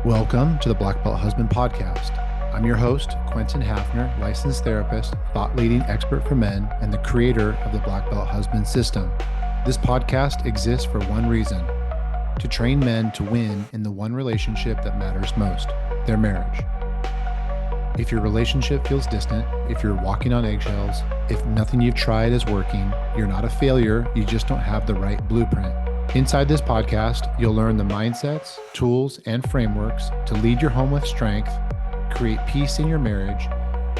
Welcome to the Black Belt Husband Podcast. I'm your host, Quentin Hafner, licensed therapist, thought leading expert for men, and the creator of the Black Belt Husband system. This podcast exists for one reason: to train men to win in the one relationship that matters most, their marriage. If your relationship feels distant, if you're walking on eggshells, if nothing you've tried is working, you're not a failure, you just don't have the right blueprint. Inside this podcast, you'll learn the mindsets, tools, and frameworks to lead your home with strength, create peace in your marriage,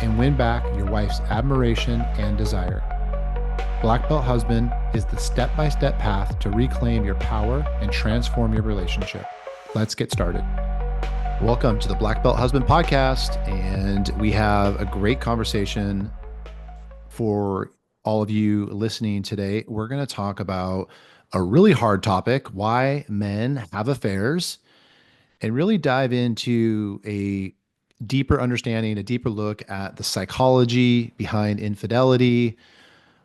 and win back your wife's admiration and desire. Black Belt Husband is the step-by-step path to reclaim your power and transform your relationship. Let's get started. Welcome to the Black Belt Husband Podcast, and we have a great conversation for all of you listening today. We're going to talk about a really hard topic: why men have affairs, and really dive into a deeper understanding, a deeper look at the psychology behind infidelity,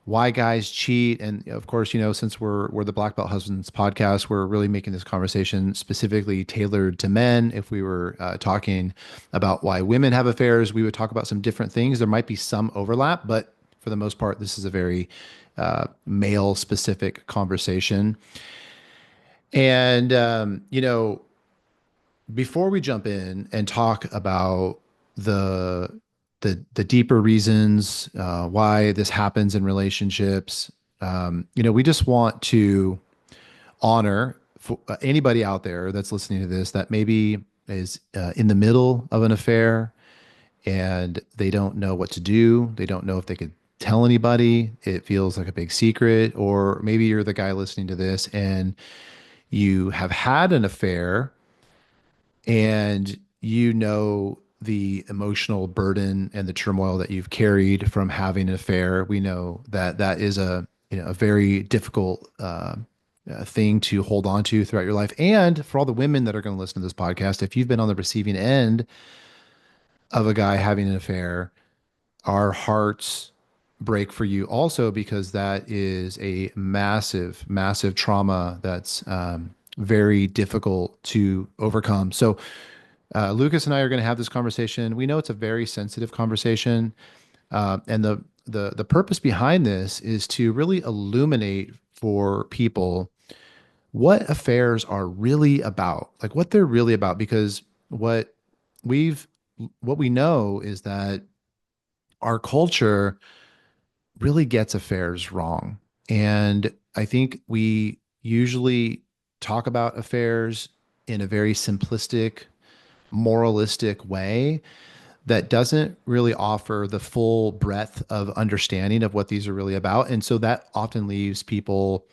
why guys cheat. And of course, since we're the Black Belt Husbands podcast, we're really making this conversation specifically tailored to men. If we were talking about why women have affairs, we would talk about some different things. There might be some overlap, but for the most part, this is a very male specific conversation. And, before we jump in and talk about the deeper reasons why this happens in relationships, we just want to honor anybody out there that's listening to this that maybe is in the middle of an affair and they don't know what to do. They don't know if they could tell anybody. It feels like a big secret. Or maybe you're the guy listening to this and you have had an affair and the emotional burden and the turmoil that you've carried from having an affair. We know that that is a very difficult thing to hold on to throughout your life. And for all the women that are going to listen to this podcast, if you've been on the receiving end of a guy having an affair, our hearts break for you also, because that is a massive, massive trauma that's very difficult to overcome. So Lucas and I are going to have this conversation. We know it's a very sensitive conversation. And the purpose behind this is to really illuminate for people what affairs are really about, like what they're really about. Because what we know is that our culture really gets affairs wrong. And I think we usually talk about affairs in a very simplistic, moralistic way that doesn't really offer the full breadth of understanding of what these are really about. And so that often leaves people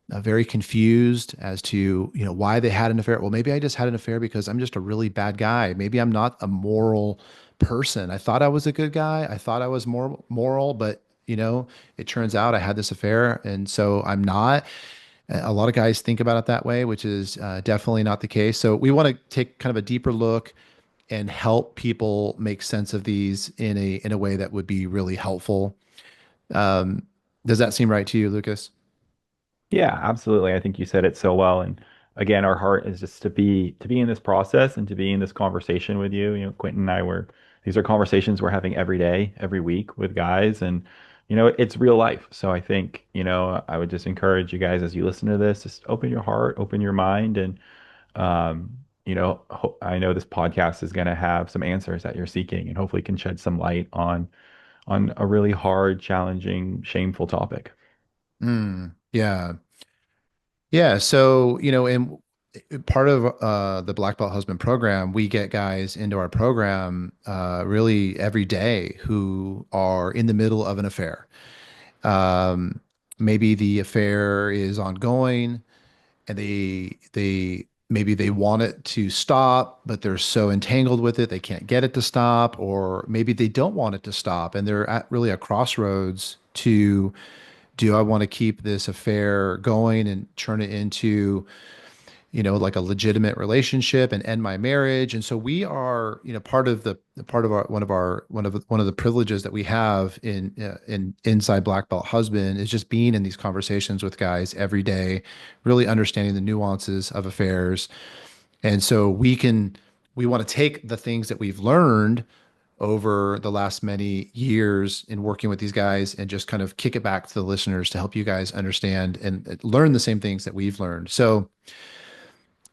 very confused as to, why they had an affair. Well, maybe I just had an affair because I'm just a really bad guy. Maybe I'm not a moral person. I thought I was a good guy. I thought I was more moral, but it turns out I had this affair, and so I'm not. A lot of guys think about it that way, which is definitely not the case. So we want to take kind of a deeper look and help people make sense of these in a way that would be really helpful. Does that seem right to you, Lucas? Yeah, absolutely. I think you said it so well. And again, our heart is just to be in this process and to be in this conversation with you. Quentin and I these are conversations we're having every day, every week with guys, and it's real life. So I think, I would just encourage you guys as you listen to this, just open your heart, open your mind, and I know this podcast is going to have some answers that you're seeking and hopefully can shed some light on a really hard, challenging, shameful topic. Yeah. Yeah. So, and part of the Black Belt Husband program, we get guys into our program really every day who are in the middle of an affair. Um, Maybe the affair is ongoing and they maybe they want it to stop, but they're so entangled with it they can't get it to stop, or maybe they don't want it to stop and they're at really a crossroads to, do I want to keep this affair going and turn it into, like a legitimate relationship and end my marriage? And so we are, part of our one of the privileges that we have in inside Black Belt Husband is just being in these conversations with guys every day, really understanding the nuances of affairs. And so we want to take the things that we've learned over the last many years in working with these guys and just kind of kick it back to the listeners to help you guys understand and learn the same things that we've learned. So,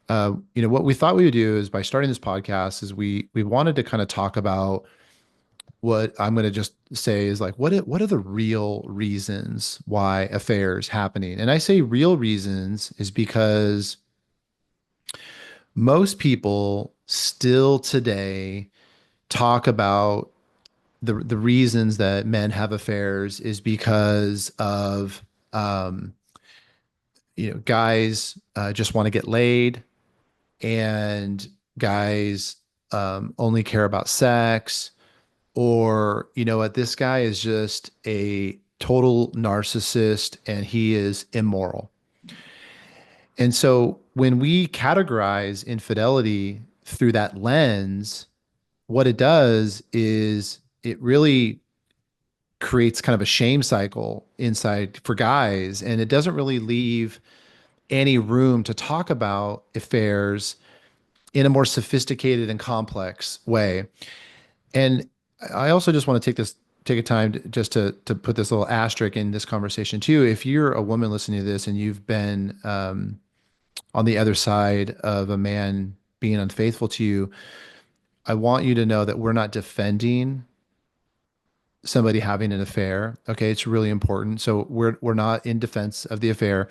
what we thought we would do is by starting this podcast is we wanted to kind of talk about what I'm going to just say is like what are the real reasons why affairs happening? And I say real reasons is because most people still today talk about the reasons that men have affairs is because of um, guys just want to get laid, and guys only care about sex, or what, this guy is just a total narcissist and he is immoral. And so when we categorize infidelity through that lens, what it does is it really creates kind of a shame cycle inside for guys, and it doesn't really leave any room to talk about affairs in a more sophisticated and complex way. And I also just want to take a time just to put this little asterisk in this conversation too. If you're a woman listening to this and you've been on the other side of a man being unfaithful to you, I want you to know that we're not defending somebody having an affair. Okay, it's really important. So we're not in defense of the affair.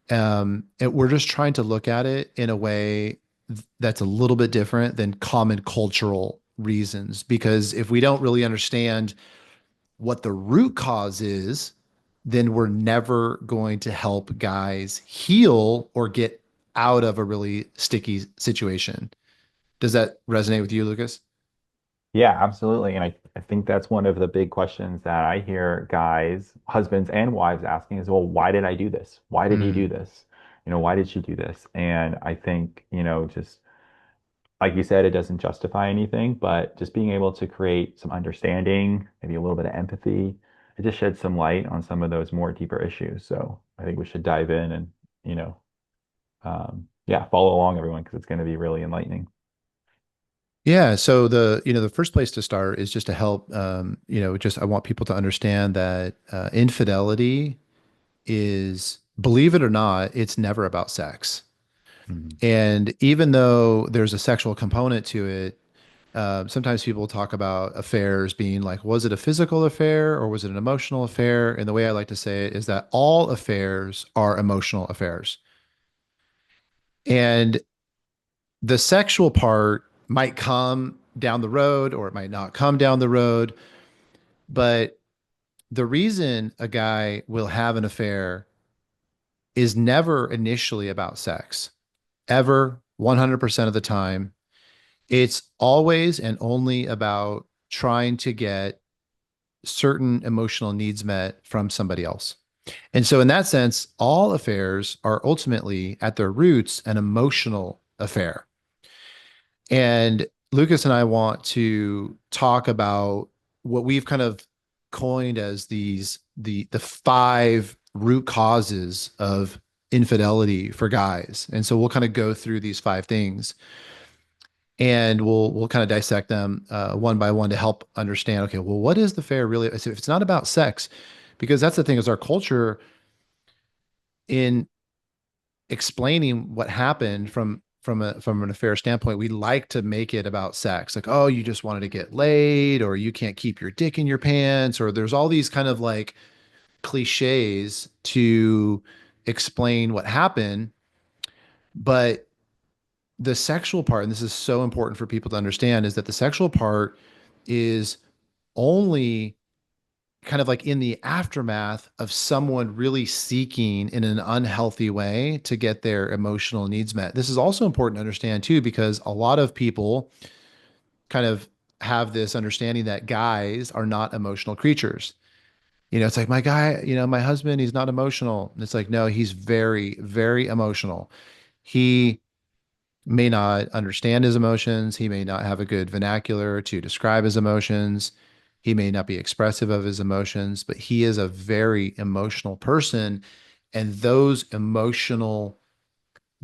And we're just trying to look at it in a way that's a little bit different than common cultural reasons. Because if we don't really understand what the root cause is, then we're never going to help guys heal or get out of a really sticky situation. Does that resonate with you, Lucas? Yeah, absolutely. And I think that's one of the big questions that I hear guys, husbands and wives asking is, well, why did I do this? Why did he do Mm. this? Why did she do this? And I think, just like you said, it doesn't justify anything, but just being able to create some understanding, maybe a little bit of empathy, it just sheds some light on some of those more deeper issues. So I think we should dive in and, yeah, follow along everyone because it's going to be really enlightening. Yeah. So the first place to start is just to help, just I want people to understand that infidelity is, believe it or not, it's never about sex. Mhm. And even though there's a sexual component to it, sometimes people talk about affairs being like, was it a physical affair or was it an emotional affair? And the way I like to say it is that all affairs are emotional affairs. And the sexual part might come down the road or it might not come down the road. But the reason a guy will have an affair is never initially about sex, ever, 100% of the time. It's always and only about trying to get certain emotional needs met from somebody else. And so, in that sense, all affairs are ultimately at their roots an emotional affair. And Lucas and I want to talk about what we've kind of coined as the five root causes of infidelity for guys. And so we'll kind of go through these five things and we'll kind of dissect them one by one to help understand, okay, well, what is the affair really? If it's not about sex, because that's the thing is our culture in explaining what happened from an affair standpoint, we like to make it about sex. Like, oh, you just wanted to get laid, or you can't keep your dick in your pants, or there's all these kind of like cliches to explain what happened. But the sexual part, and this is so important for people to understand, is that the sexual part is only kind of like in the aftermath of someone really seeking in an unhealthy way to get their emotional needs met. This is also important to understand too, because a lot of people kind of have this understanding that guys are not emotional creatures. It's like my guy, my husband, he's not emotional. And it's like, no, he's very, very emotional. He may not understand his emotions. He may not have a good vernacular to describe his emotions. He may not be expressive of his emotions, but he is a very emotional person. And those emotional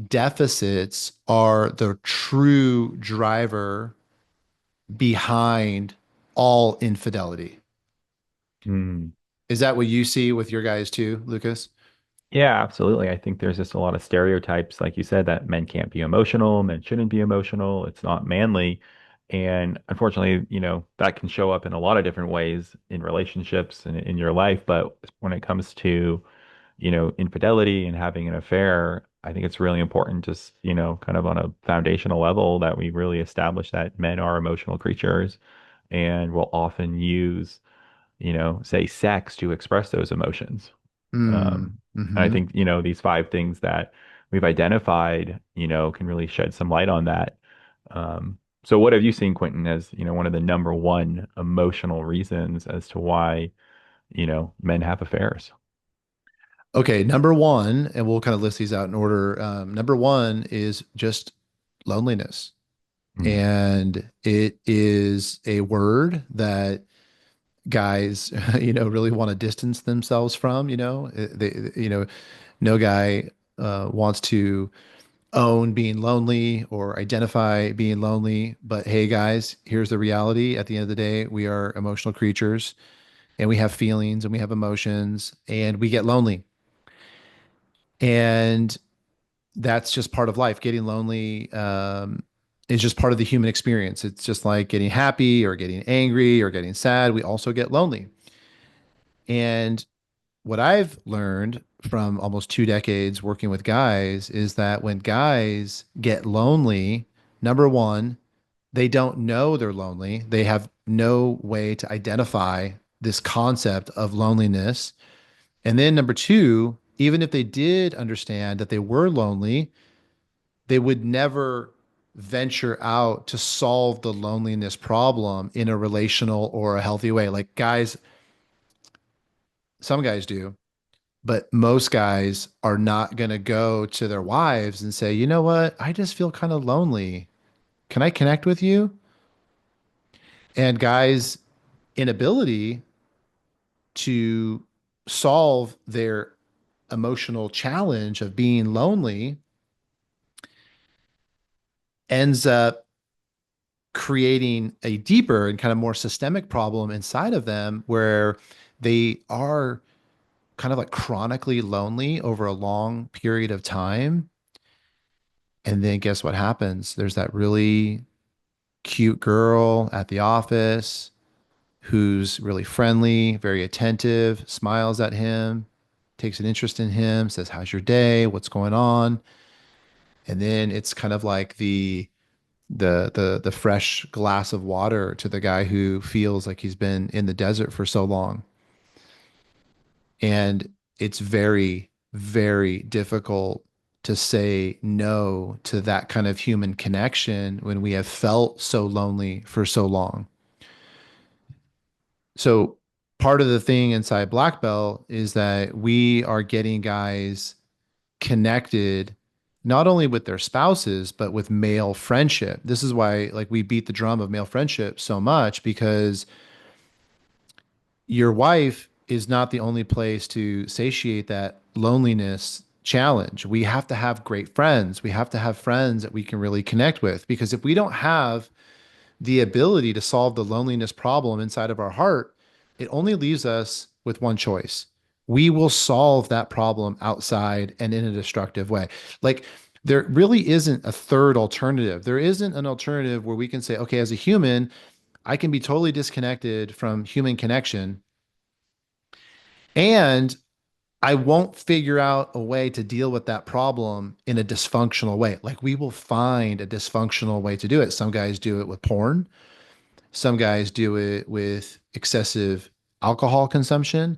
deficits are the true driver behind all infidelity. Mm. Is that what you see with your guys too, Lucas? Yeah, absolutely. I think there's just a lot of stereotypes, like you said, that men can't be emotional, men shouldn't be emotional, it's not manly. And unfortunately, that can show up in a lot of different ways in relationships and in your life. But when it comes to, infidelity and having an affair, I think it's really important just, kind of on a foundational level that we really establish that men are emotional creatures and will often use, say sex to express those emotions. Mm, And I hmm. think, these five things that we've identified, can really shed some light on that. So what have you seen, Quentin, as, one of the number one emotional reasons as to why, men have affairs? Okay, number one, and we'll kind of list these out in order. Number one is just loneliness. Mm. And it is a word that guys, really want to distance themselves from, no guy wants to own being lonely or identify being lonely. But hey, guys, here's the reality. At the end of the day, we are emotional creatures and we have feelings and we have emotions and we get lonely. And that's just part of life. Getting lonely is just part of the human experience. It's just like getting happy or getting angry or getting sad. We also get lonely. And what I've learned from almost 2 decades working with guys is that when guys get lonely, number one, they don't know they're lonely. They have no way to identify this concept of loneliness. And then number two, even if they did understand that they were lonely, they would never venture out to solve the loneliness problem in a relational or a healthy way. Like guys, some guys do, but most guys are not going to go to their wives and say, you know what? I just feel kind of lonely. Can I connect with you? And guys' inability to solve their emotional challenge of being lonely ends up creating a deeper and kind of more systemic problem inside of them where they are kind of like chronically lonely over a long period of time. And then guess what happens? There's that really cute girl at the office who's really friendly, very attentive, smiles at him, takes an interest in him, says, "How's your day? What's going on?" And then it's kind of like the fresh glass of water to the guy who feels like he's been in the desert for so long. And it's very, very difficult to say no to that kind of human connection when we have felt so lonely for so long. So part of the thing inside Black Belt is that we are getting guys connected not only with their spouses but with male friendship. This is why like we beat the drum of male friendship so much because your wife is not the only place to satiate that loneliness challenge. We have to have great friends. We have to have friends that we can really connect with because if we don't have the ability to solve the loneliness problem inside of our heart, it only leaves us with one choice. We will solve that problem outside and in a destructive way. Like there really isn't a third alternative. There isn't an alternative where we can say, okay, as a human, I can be totally disconnected from human connection and I won't figure out a way to deal with that problem in a dysfunctional way. Like we will find a dysfunctional way to do it. Some guys do it with porn. Some guys do it with excessive alcohol consumption,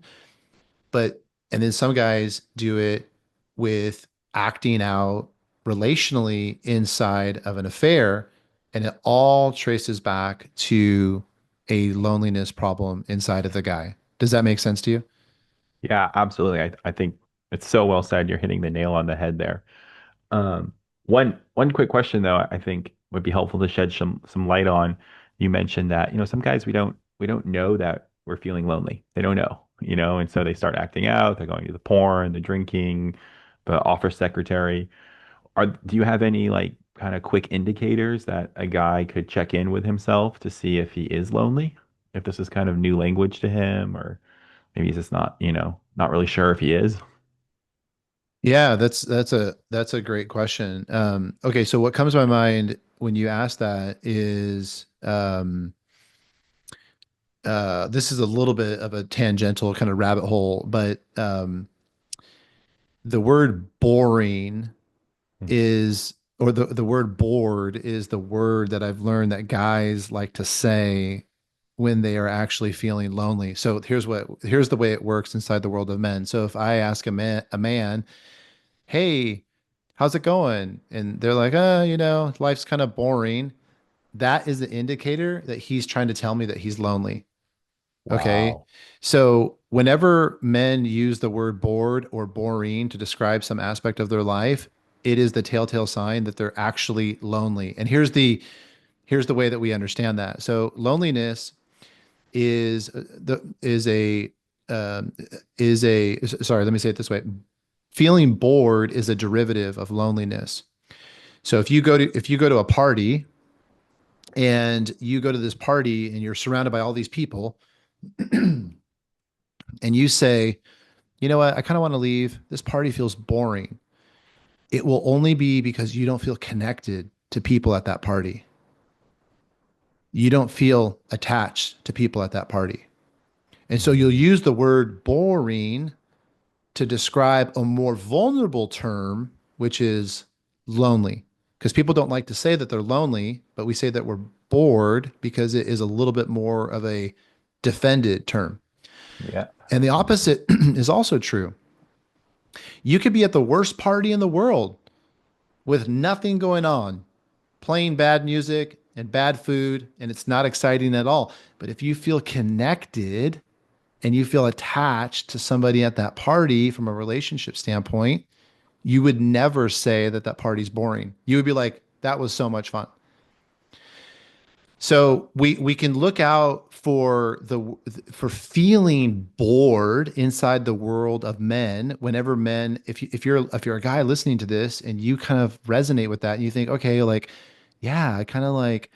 but and then some guys do it with acting out relationally inside of an affair, and it all traces back to a loneliness problem inside of the guy. Does that make sense to you? Yeah, absolutely. I think it's so well said. You're hitting the nail on the head there. Um, one quick question though, I think would be helpful to shed some light on. You mentioned that, some guys we don't know that we're feeling lonely. They don't know, and so they start acting out, they're going to the porn, the drinking, the office secretary. do you have any like kind of quick indicators that a guy could check in with himself to see if he is lonely? If this is kind of new language to him, or maybe he's just not, not really sure if he is. Yeah, that's a great question. Okay, so what comes to my mind when you ask that is this is a little bit of a tangential kind of rabbit hole, but the word boring Hmm. is, or the word bored is the word that I've learned that guys like to say when they are actually feeling lonely. So here's the way it works inside the world of men. So if I ask a man, hey, how's it going? And they're like, life's kind of boring. That is the indicator that he's trying to tell me that he's lonely. Okay. Wow. So whenever men use the word bored or boring to describe some aspect of their life, it is the telltale sign that they're actually lonely. And here's the way that we understand that. So loneliness is the um, is a sorry, let me say it this way. Feeling bored is a derivative of loneliness. So if you go to a party and you go to this party and you're surrounded by all these people and you say, you know what, I kind of want to leave. This party feels boring. It will only be because you don't feel connected to people at that party. You don't feel attached to people at that party. And so you'll Mhm. use the word boring to describe a more vulnerable term, which is lonely. Because people don't like to say that they're lonely, but we say that we're bored because it is a little bit more of a defended term. Yeah. And the opposite is also true. You could be at the worst party in the world with nothing going on, playing bad music and bad food, and it's not exciting at all. But if you feel connected and you feel attached to somebody at that party from a relationship standpoint, you would never say that that party's boring. You would be like, that was so much fun. So we can look out for feeling bored inside the world of men whenever men if you're a guy listening to this and you kind of resonate with that and you think, okay, like, yeah, I kind of like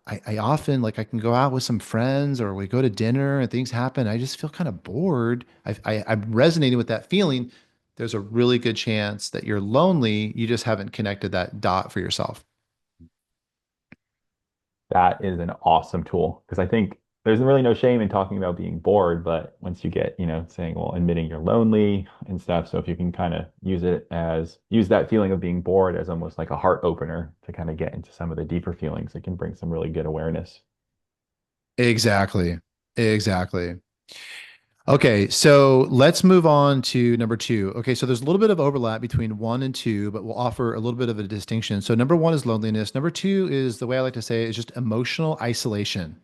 I often like I can go out with some friends or we go to dinner and things happen. I just feel kind of bored. I'm resonating with that feeling. There's a really good chance that you're lonely. You just haven't connected that dot for yourself. That is an awesome tool because I think there's really no shame in talking about being bored, but once you get, saying, well, admitting you're lonely and stuff. So if you can kind of use that feeling of being bored as almost like a heart opener to kind of get into some of the deeper feelings, it can bring some really good awareness. Exactly. Exactly. Okay, so let's move on to number two. Okay, so there's a little bit of overlap between one and two, but we'll offer a little bit of a distinction. So number one is loneliness. Number two is the way I like to say it is just emotional isolation.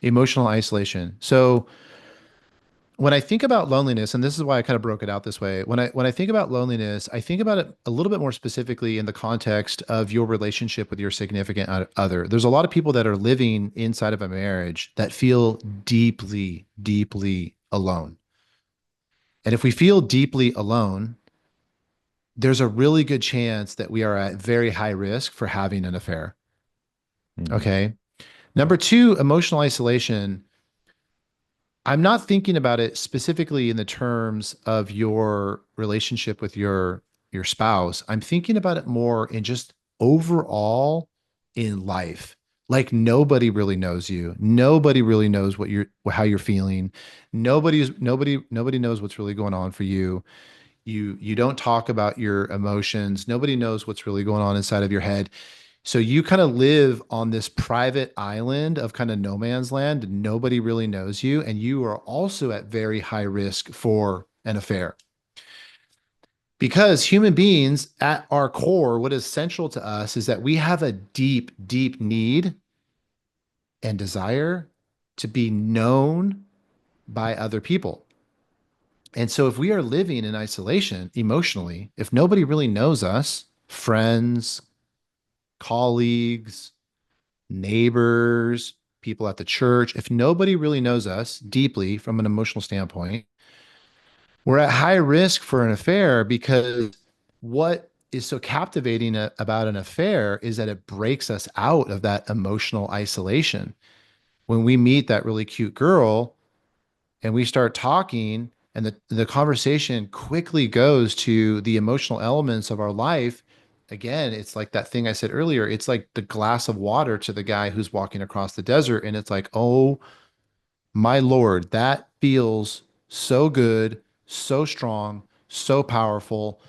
Emotional isolation. So when I think about loneliness, and this is why I kind of broke it out this way, when I think about loneliness, I think about it a little bit more specifically in the context of your relationship with your significant other. There's a lot of people that are living inside of a marriage that feel deeply, deeply alone. And if we feel deeply alone, there's a really good chance that we are at very high risk for having an affair. Mhm. Okay. Yeah. Number two, emotional isolation. I'm not thinking about it specifically in the terms of your relationship with your spouse. I'm thinking about it more in just overall in life. Like nobody really knows you. Nobody really knows how you're feeling. Nobody knows what's really going on for you. You don't talk about your emotions. Nobody knows what's really going on inside of your head. So you kind of live on this private island of kind of no man's land. Nobody really knows you. And you are also at very high risk for an affair. Because human beings, at our core, what is central to us is that we have a deep, deep need and desire to be known by other people. And so if we are living in isolation emotionally, if nobody really knows us, friends, colleagues, neighbors, people at the church, if nobody really knows us deeply from an emotional standpoint, we're at high risk for an affair because what is so captivating about an affair is that it breaks us out of that emotional isolation. When we meet that really cute girl and we start talking, and the conversation quickly goes to the emotional elements of our life. Again, it's like that thing I said earlier. It's like the glass of water to the guy who's walking across the desert. And it's like, oh my Lord, that feels so good, so strong, so powerful.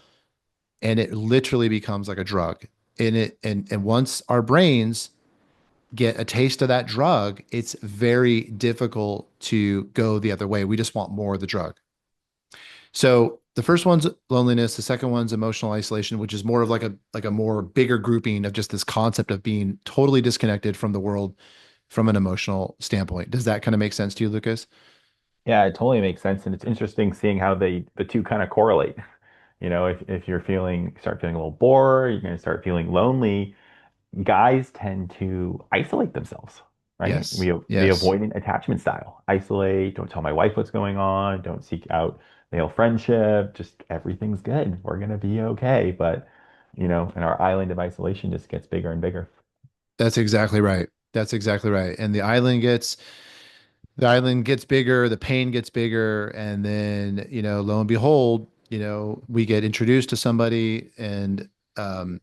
And it literally becomes like a drug. And once our brains get a taste of that drug, it's very difficult to go the other way. We just want more of the drug. So the first one's loneliness, the second one's emotional isolation, which is more of like a more bigger grouping of just this concept of being totally disconnected from the world from an emotional standpoint. Does that kind of make sense to you, Lucas? Yeah, it totally makes sense, and it's interesting seeing how the two kind of correlate. If you're start feeling a little bored, you're going to start feeling lonely. Guys tend to isolate themselves, right? Yes. The Yes. avoidant attachment style. Isolate, don't tell my wife what's going on, don't seek out male friendship, just everything's good. We're gonna be okay. But, and our island of isolation just gets bigger and bigger. That's exactly right. That's exactly right. And the island gets bigger, the pain gets bigger, and then, lo and behold, we get introduced to somebody and um,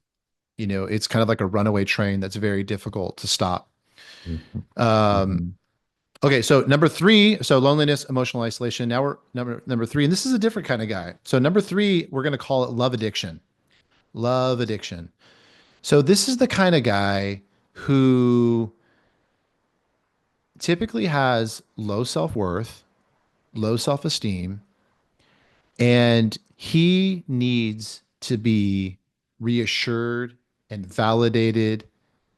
it's kind of like a runaway train that's very difficult to stop. Mhm. Um, Mhm. okay, so number three, so loneliness, emotional isolation. Now we're number three, and this is a different kind of guy. So number three, we're gonna call it love addiction. Love addiction. So this is the kind of guy who typically has low self-worth, low self-esteem, and he needs to be reassured and validated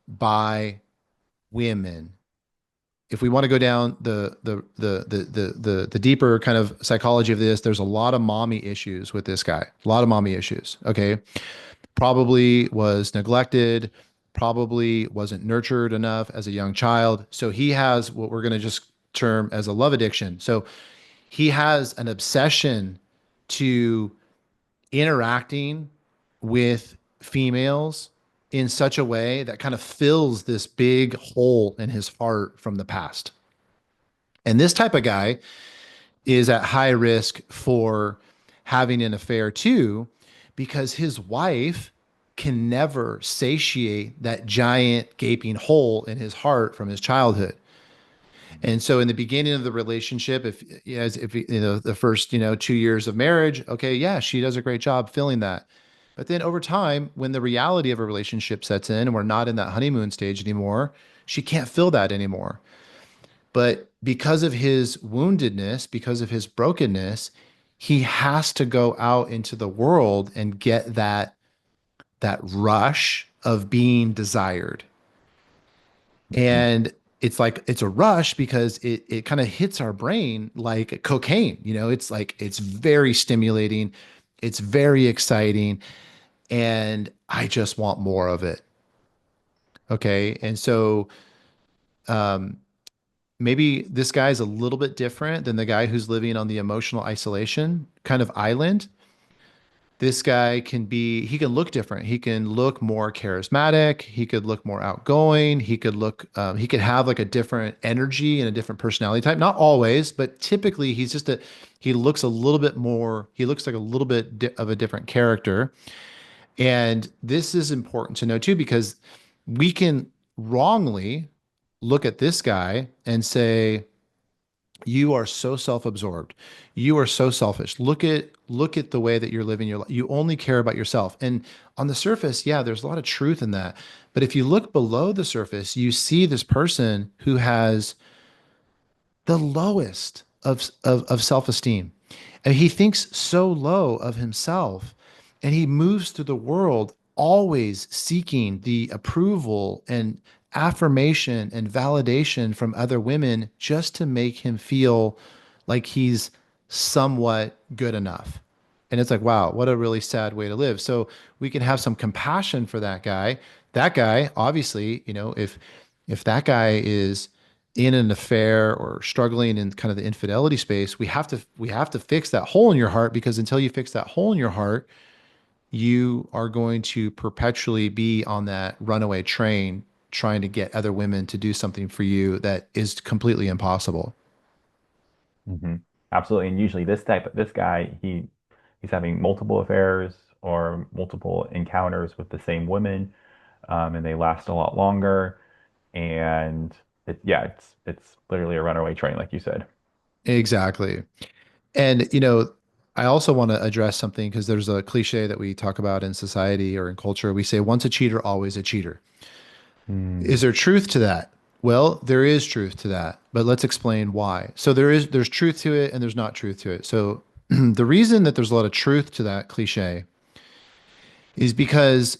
by women. If we want to go down the deeper kind of psychology of this, there's a lot of mommy issues with this guy. A lot of mommy issues. Okay. Probably was neglected, probably wasn't nurtured enough as a young child. So he has what we're going to just term as a love addiction. So he has an obsession to interacting with females in such a way that kind of fills this big hole in his heart from the past. And this type of guy is at high risk for having an affair too, because his wife can never satiate that giant gaping hole in his heart from his childhood. And so in the beginning of the relationship, if the first, 2 years of marriage, okay, yeah, she does a great job filling that. But then over time, when the reality of a relationship sets in and we're not in that honeymoon stage anymore, she can't fill that anymore. But because of his woundedness, because of his brokenness, he has to go out into the world and get that rush of being desired. Mhm. And it's like it's a rush because it kind of hits our brain like cocaine. It's like it's very stimulating, it's very exciting, and I just want more of it. Okay. And so um maybe this guy's a little bit different than the guy who's living on the emotional isolation kind of island. This guy he can look different. He can look more charismatic. He could look more outgoing. He could have like a different energy and a different personality type. Not always, but typically he looks a little bit more, he looks like a little bit of a different character. And this is important to know too, because we can wrongly look at this guy and say, you are so self-absorbed. You are so selfish. Look at the way that you're living your life. You only care about yourself. And on the surface, yeah, there's a lot of truth in that. But if you look below the surface, you see this person who has the lowest of self-esteem. And he thinks so low of himself, and he moves through the world always seeking the approval and affirmation and validation from other women just to make him feel like he's somewhat good enough. And it's like, wow, what a really sad way to live. So we can have some compassion for that guy. That guy, obviously, if that guy is in an affair or struggling in kind of the infidelity space, we have to fix that hole in your heart, because until you fix that hole in your heart, you are going to perpetually be on that runaway train trying to get other women to do something for you that is completely impossible. Hmm. Absolutely. And usually this guy, he's having multiple affairs or multiple encounters with the same women, and they last a lot longer. And yeah, it's literally a runaway train, like you said. Exactly. And, you know, I also want to address something because there's a cliche that we talk about in society or in culture. We say, once a cheater, always a cheater. Is Mm. there truth to that? Well, there is truth to that, but let's explain why. So there's truth to it and there's not truth to it. So the reason that there's a lot of truth to that cliche is because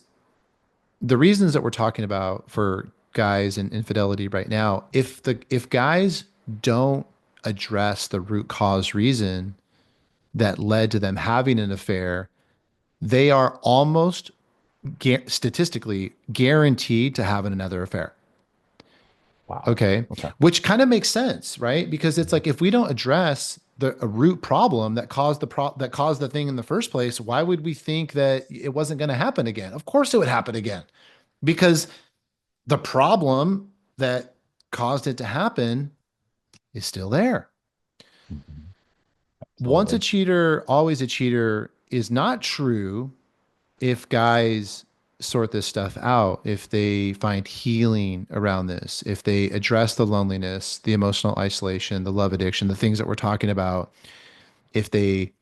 the reasons that we're talking about for guys and infidelity right now, if guys don't address the root cause reason that led to them having an affair, they are almost statistically guaranteed to having another affair. Wow. Okay. Okay. Which kind of makes sense, right? Because it's like if we don't address the a root problem that caused that caused the thing in the first place, why would we think that it wasn't going to happen again? Of course it would happen again because the problem that caused it to happen is still there. Mhm. Once a Absolutely. cheater, always a cheater is not true if guys sort this stuff out, if they find healing around this, if they address the loneliness, the emotional isolation, the love addiction, the things that we're talking about, if they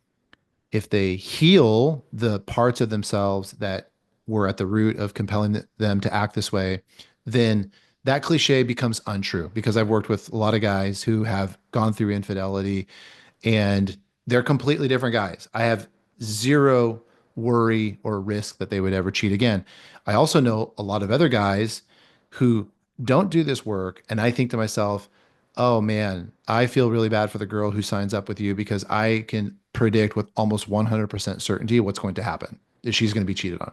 heal the parts of themselves that were at the root of compelling them to act this way, then that cliche becomes untrue because I've worked with a lot of guys who have gone through infidelity and they're completely different guys. I have zero worry or risk that they would ever cheat again. I also know a lot of other guys who don't do this work. And I think to myself, oh man, I feel really bad for the girl who signs up with you because I can predict with almost 100% certainty what's going to happen. Is she's going to be cheated on.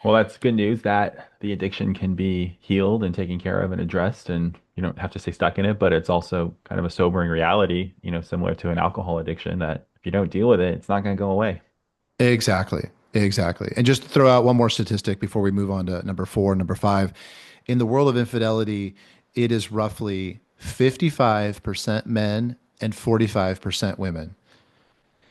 Well, that's good news that the addiction can be healed and taken care of and addressed, and you don't have to stay stuck in it. But it's also kind of a sobering reality, similar to an alcohol addiction, that if you don't deal with it, it's not going to go away. Exactly. Exactly. And just to throw out one more statistic before we move on to number four, number five. In the world of infidelity, it is roughly 55% men and 45% women.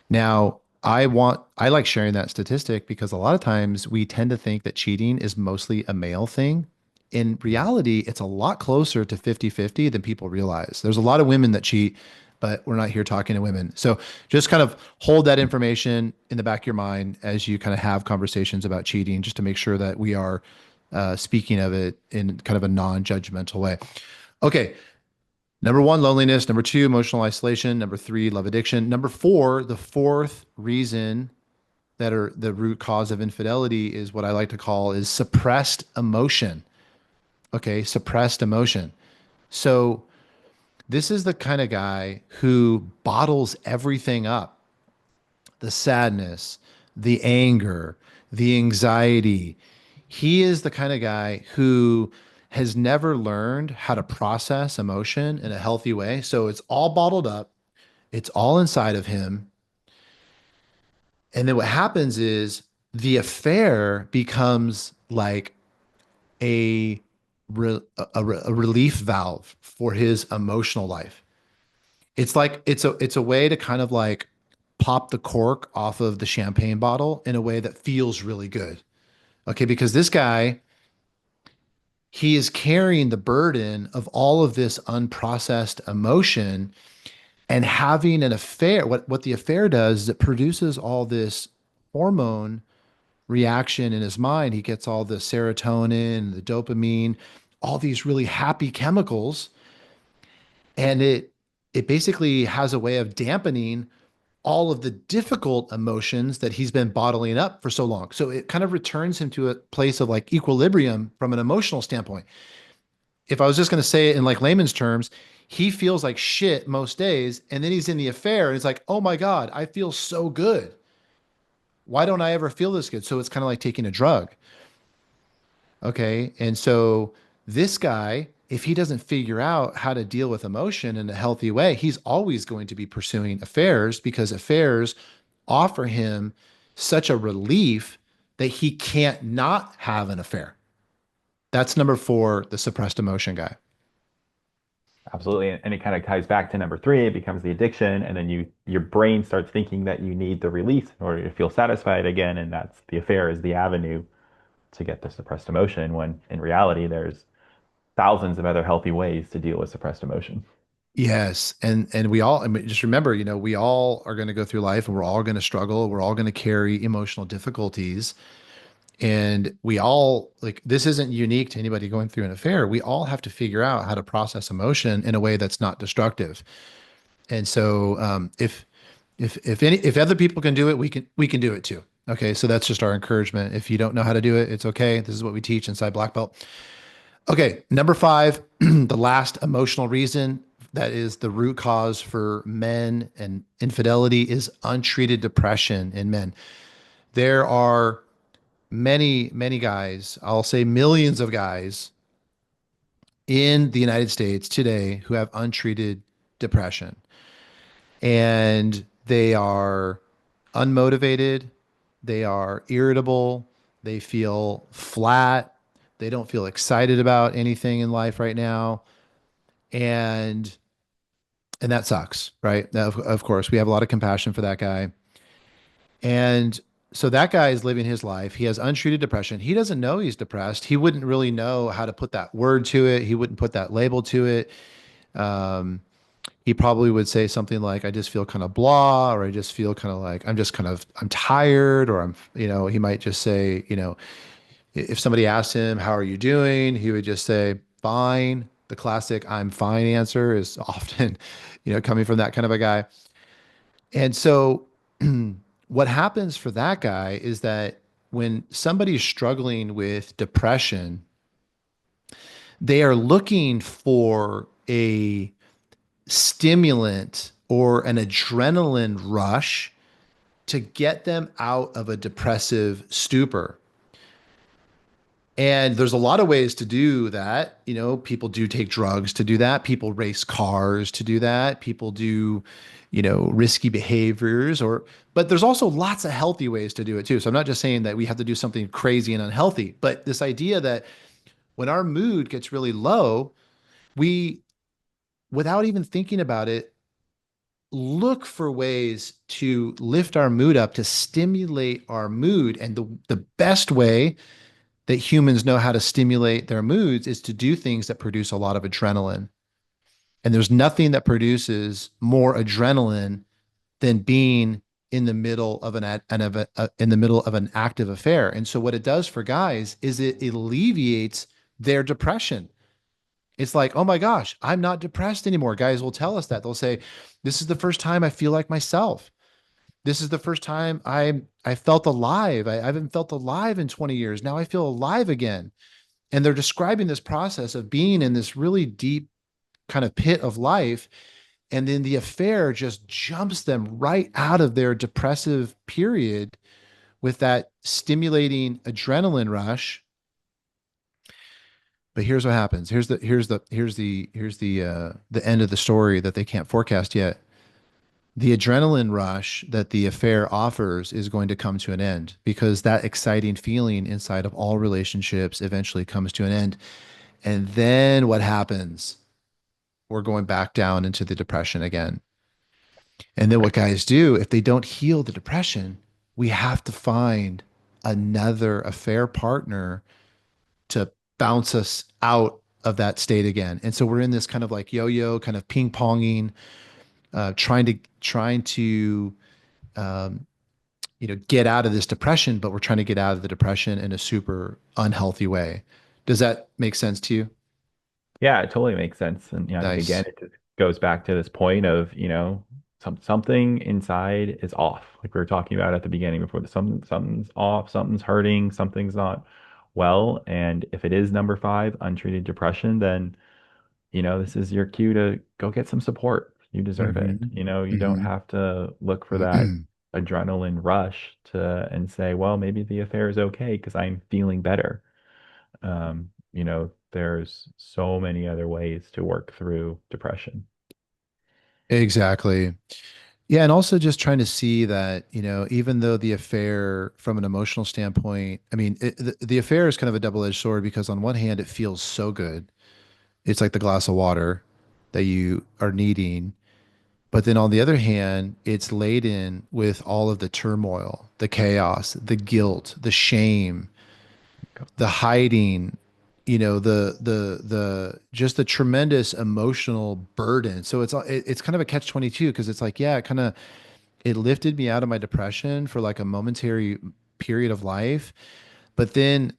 Now, I like sharing that statistic because a lot of times we tend to think that cheating is mostly a male thing. In reality, it's a lot closer to 50-50 than people realize. There's a lot of women that cheat, but we're not here talking to women. So just kind of hold that information in the back of your mind as you kind of have conversations about cheating, just to make sure that we are speaking of it in kind of a non-judgmental way. Okay, number one, loneliness. Number two, emotional isolation. Number three, love addiction. Number four, the fourth reason that are the root cause of infidelity is what I like to call is suppressed emotion. Okay, suppressed emotion. So this is the kind of guy who bottles everything up, the sadness, the anger, the anxiety. He is the kind of guy who has never learned how to process emotion in a healthy way. So it's all bottled up. It's all inside of him. And then what happens is the affair becomes like a, a relief valve for his emotional life. It's like it's a way to kind of like pop the cork off of the champagne bottle in a way that feels really good. Okay, because this guy, he is carrying the burden of all of this unprocessed emotion and having an affair. What the affair does is it produces all this hormone reaction in his mind. He gets all the serotonin, the dopamine, all these really happy chemicals, and it basically has a way of dampening all of the difficult emotions that he's been bottling up for so long. So it kind of returns him to a place of like equilibrium from an emotional standpoint. If I was just going to say it in like layman's terms, he feels like shit most days, and then he's in the affair and it's like, "Oh my God, I feel so good. Why don't I ever feel this good?" So it's kind of like taking a drug. Okay. And so this guy, if he doesn't figure out how to deal with emotion in a healthy way, he's always going to be pursuing affairs because affairs offer him such a relief that he can't not have an affair. That's number four, the suppressed emotion guy. Absolutely. And it kind of ties back to number three. It becomes the addiction, and then your brain starts thinking that you need the release in order to feel satisfied again, and that's the affair is the avenue to get the suppressed emotion. When in reality, there's thousands of other healthy ways to deal with suppressed emotion. Yes, and we all, I mean, just remember, we all are going to go through life, and we're all going to struggle. We're all going to carry emotional difficulties, and we all like this isn't unique to anybody going through an affair. We all have to figure out how to process emotion in a way that's not destructive. And so, if other people can do it, we can do it too. Okay, so that's just our encouragement. If you don't know how to do it, it's okay. This is what we teach inside Black Belt. Okay, number five, the last emotional reason that is the root cause for men and infidelity is untreated depression in men. There are many guys, I'll say millions of guys in the United States today who have untreated depression. And they are unmotivated, they are irritable, they feel flat, they don't feel excited about anything in life right now. And and that sucks, right? Of course, we have a lot of compassion for that guy. And so that guy is living his life. He has untreated depression. He doesn't know he's depressed. He wouldn't really know how to put that word to it. He wouldn't put that label to it. Um, he probably would say something like, I just feel kind of blah, or I just feel kind of like I'm tired, or he might just say, if somebody asked him, how are you doing? He would just say, fine. The classic I'm fine answer is often, coming from that kind of a guy. And so what happens for that guy is that when somebody's struggling with depression, they are looking for a stimulant or an adrenaline rush to get them out of a depressive stupor. And there's a lot of ways to do that. People do take drugs to do that. People race cars to do that. People do, risky behaviors but there's also lots of healthy ways to do it too. So I'm not just saying that we have to do something crazy and unhealthy, but this idea that when our mood gets really low, we, without even thinking about it, look for ways to lift our mood up, to stimulate our mood. And the best way that humans know how to stimulate their moods is to do things that produce a lot of adrenaline. And there's nothing that produces more adrenaline than being in the middle of in the middle of an active affair. And so what it does for guys is it alleviates their depression. It's like, oh my gosh, I'm not depressed anymore. Guys will tell us that. They'll say, this is the first time I feel like myself. This is the first time I felt alive. I haven't felt alive in 20 years. Now I feel alive again. And they're describing this process of being in this really deep kind of pit of life. And then the affair just jumps them right out of their depressive period with that stimulating adrenaline rush. But here's what happens. Here's the end of the story that they can't forecast yet. The adrenaline rush that the affair offers is going to come to an end because that exciting feeling inside of all relationships eventually comes to an end. And then what happens? We're going back down into the depression again. And then what guys do, if they don't heal the depression, we have to find another affair partner to bounce us out of that state again. And so we're in this kind of like yo-yo, kind of ping-ponging, trying to um, get out of this depression, but we're trying to get out of the depression in a super unhealthy way. Does that make sense to you? Yeah, it totally makes sense. And I think again, Nice. it just goes back to this point of, something inside is off. Like we were talking about at the beginning before something's off, something's hurting, something's not well. And if it is number five, untreated depression, then, this is your cue to go get some support. You deserve it. Hmm. You don't Hmm. have to look for that adrenaline rush and say, well, maybe the affair is okay because I'm feeling better. There's so many other ways to work through depression. Exactly. Yeah, and also just trying to see that, even though the affair from an emotional standpoint, I mean, the affair is kind of a double-edged sword because on one hand, it feels so good. It's like the glass of water that you are needing. But then on the other hand, it's laden with all of the turmoil, the chaos, the guilt, the shame, the hiding, the just the tremendous emotional burden. So it's kind of a catch 22 because it's like, yeah, it lifted me out of my depression for like a momentary period of life, but then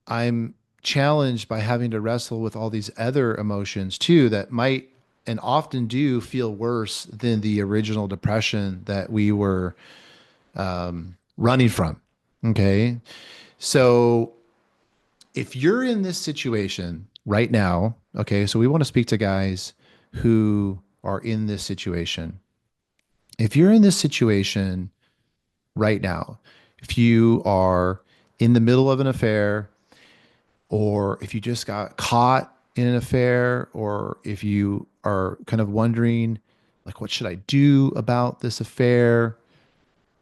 I'm challenged by having to wrestle with all these other emotions too that might and often do feel worse than the original depression that we were running from. Okay. So if you're in this situation right now, okay, so we want to speak to guys who are in this situation. If you're in this situation right now, if you are in the middle of an affair, or if you just got caught in an affair, or if you are kind of wondering, like, what should I do about this affair?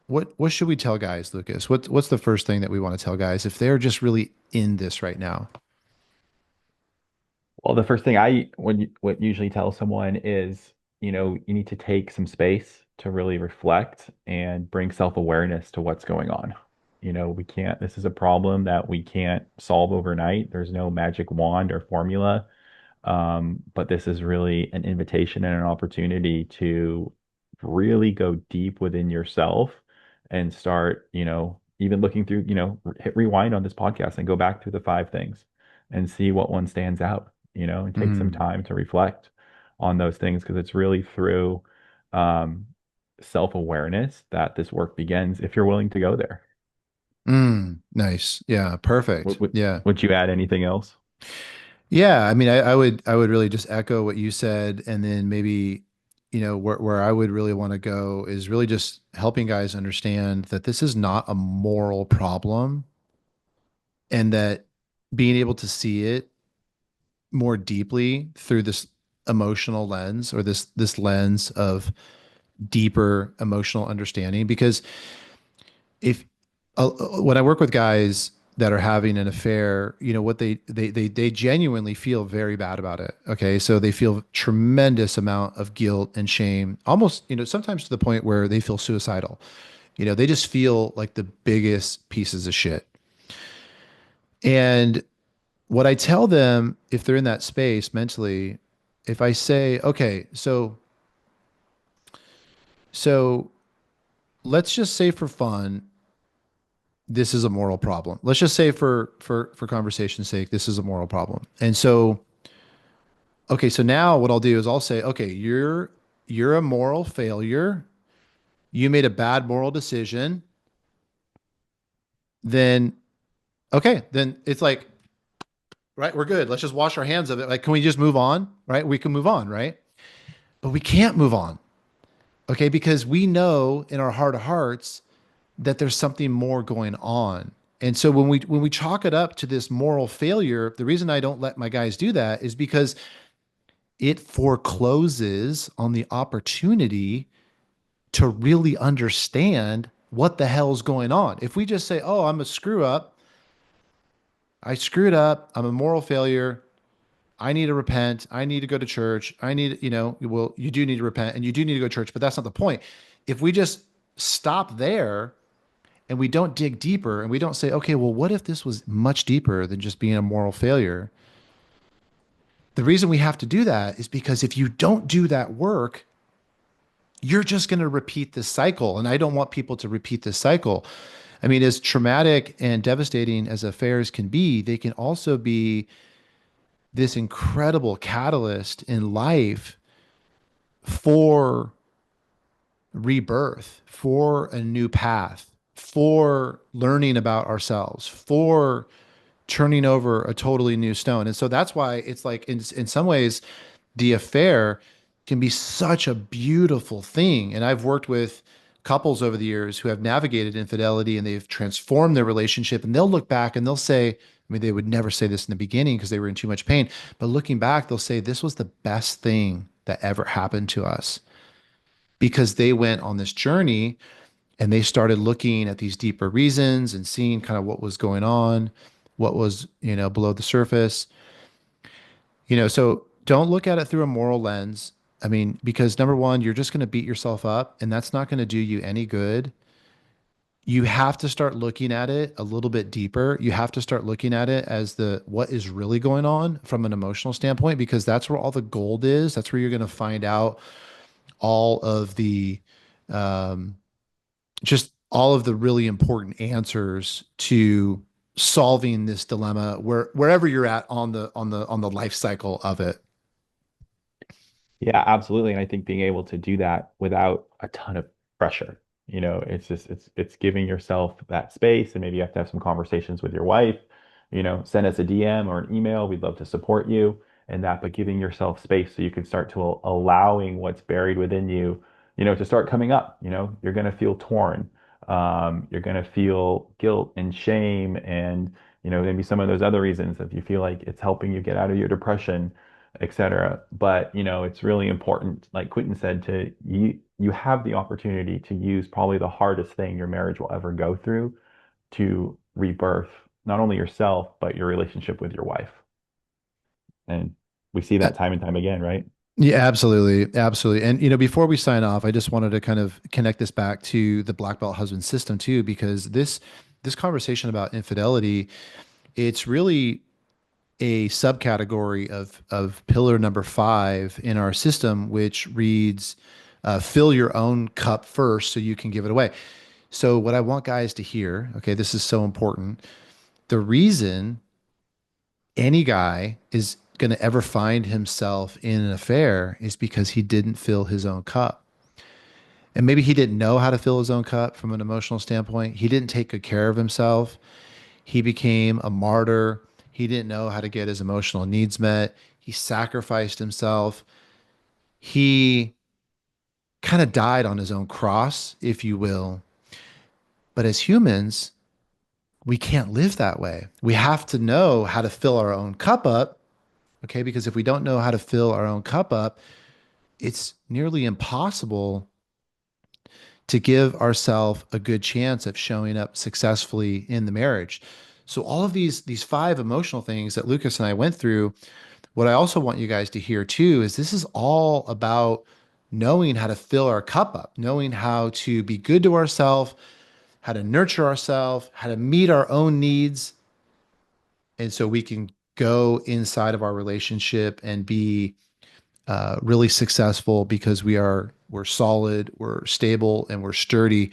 What should we tell guys, Lucas? What's the first thing that we want to tell guys if they're just really in this right now? Well, the first thing I would usually tell someone is, you need to take some space to really reflect and bring self-awareness to what's going on. We can't, this is a problem that we can't solve overnight. There's no magic wand or formula. But this is really an invitation and an opportunity to really go deep within yourself and start, even looking through, hit rewind on this podcast and go back through the five things and see what one stands out, and take some Mm, time to reflect on those things because it's really through um, self-awareness that this work begins if you're willing to go there. nice. Yeah, Would, perfect. would, Yeah. would you add anything else? Yeah, I mean, I would really just echo what you said, and then maybe, where I would really want to go is really just helping guys understand that this is not a moral problem, and that being able to see it more deeply through this emotional lens, or this lens of deeper emotional understanding. Because if when I work with guys that are having an affair, what they genuinely feel very bad about it. Okay, so they feel tremendous amount of guilt and shame, almost, sometimes to the point where they feel suicidal. They just feel like the biggest pieces of shit. And what I tell them if they're in that space mentally, if I say, okay, so let's just say for fun, this is a moral problem. Let's just say for conversation's sake, this is a moral problem. And so, okay, so now what I'll do is I'll say, okay, you're a moral failure. You made a bad moral decision. Then okay, then it's like, right, we're good. Let's just wash our hands of it. Like, can we just move on? Right? We can move on, right? But we can't move on. Okay, because we know in our heart of hearts that there's something more going on. And so when we chalk it up to this moral failure, the reason I don't let my guys do that is because it forecloses on the opportunity to really understand what the hell's going on. If we just say, "Oh, I'm a screw up. I screwed up. I'm a moral failure. I need to repent. I need to go to church. I need, well, you do need to repent and you do need to go to church, but that's not the point." If we just stop there and we don't dig deeper and we don't say, okay, well, what if this was much deeper than just being a moral failure? The reason we have to do that is because if you don't do that work, you're just going to repeat this cycle. And I don't want people to repeat this cycle. I mean, as traumatic and devastating as affairs can be, they can also be this incredible catalyst in life for rebirth, for a new path, for learning about ourselves, for turning over a totally new stone. And so that's why it's like in some ways the affair can be such a beautiful thing. And I've worked with couples over the years who have navigated infidelity and they've transformed their relationship, and they'll look back and they'll say, I mean, they would never say this in the beginning because they were in too much pain, but looking back, they'll say this was the best thing that ever happened to us because they went on this journey and they started looking at these deeper reasons and seeing kind of what was going on, what was, below the surface. So don't look at it through a moral lens. I mean, because number one, you're just going to beat yourself up and that's not going to do you any good. You have to start looking at it a little bit deeper. You have to start looking at it as what is really going on from an emotional standpoint, because that's where all the gold is. That's where you're going to find out all of the, um, just all of the really important answers to solving this dilemma wherever you're at on the life cycle of it. Yeah, absolutely. And I think being able to do that without a ton of pressure, it's just it's giving yourself that space, and maybe you have to have some conversations with your wife, send us a DM or an email. We'd love to support you in that, but giving yourself space so you can start to allowing what's buried within you, to start coming up. You're going to feel torn. You're going to feel guilt and shame and, maybe some of those other reasons if you feel like it's helping you get out of your depression, etc. But it's really important, like Quentin said, to you have the opportunity to use probably the hardest thing your marriage will ever go through to rebirth not only yourself, but your relationship with your wife. And we see that time and time again, right? Yeah, absolutely. Absolutely. And, before we sign off, I just wanted to kind of connect this back to the black belt husband system too, because this conversation about infidelity, it's really a subcategory of pillar number 5 in our system, which reads, fill your own cup first so you can give it away. So what I want guys to hear, okay, this is so important. The reason any guy is going to ever find himself in an affair is because he didn't fill his own cup. And maybe he didn't know how to fill his own cup from an emotional standpoint. He didn't take good care of himself. He became a martyr. He didn't know how to get his emotional needs met. He sacrificed himself. He kind of died on his own cross, if you will. But as humans, we can't live that way. We have to know how to fill our own cup up. Okay. Because if we don't know how to fill our own cup up, it's nearly impossible to give ourselves a good chance of showing up successfully in the marriage. So all of these 5 emotional things that Lucas and I went through, what I also want you guys to hear too is this is all about knowing how to fill our cup up, knowing how to be good to ourselves, how to nurture ourselves, how to meet our own needs, and so we can go inside of our relationship and be really successful because we're solid, we're stable, and we're sturdy.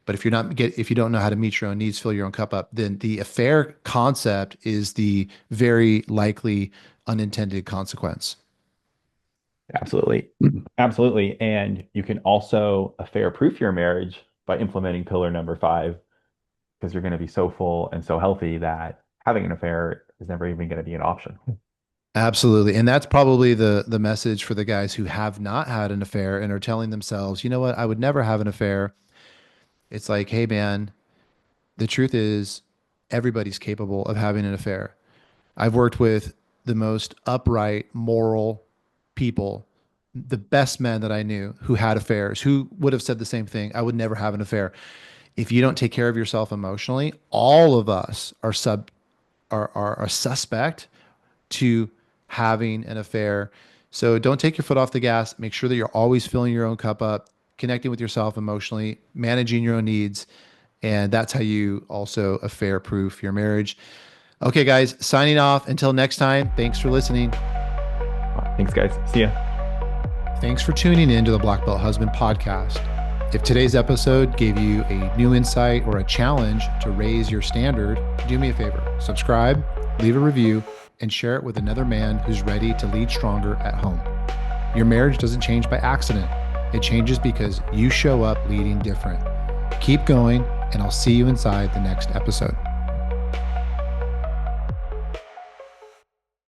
But if you don't know how to meet your own needs, fill your own cup up, then the affair concept is the very likely unintended consequence. Absolutely. Absolutely. And you can also affair proof your marriage by implementing pillar number 5, because you're going to be so full and so healthy that having an affair is never even going to be an option. Absolutely. And that's probably the message for the guys who have not had an affair and are telling themselves, you know what, I would never have an affair. It's like, hey man, the truth is everybody's capable of having an affair. I've worked with the most upright, moral people, the best men that I knew who had affairs, who would have said the same thing. I would never have an affair. If you don't take care of yourself emotionally, all of us are a suspect to having an affair. So don't take your foot off the gas. Make sure that you're always filling your own cup up, connecting with yourself emotionally, managing your own needs. And that's how you also affair proof your marriage. Okay, guys, signing off. Until next time, thanks for listening. Thanks, guys. See ya. Thanks for tuning in to the Black Belt Husband podcast. If today's episode gave you a new insight or a challenge to raise your standard, do me a favor, subscribe, leave a review, and share it with another man who's ready to lead stronger at home. Your marriage doesn't change by accident. It changes because you show up leading different. Keep going, and I'll see you inside the next episode.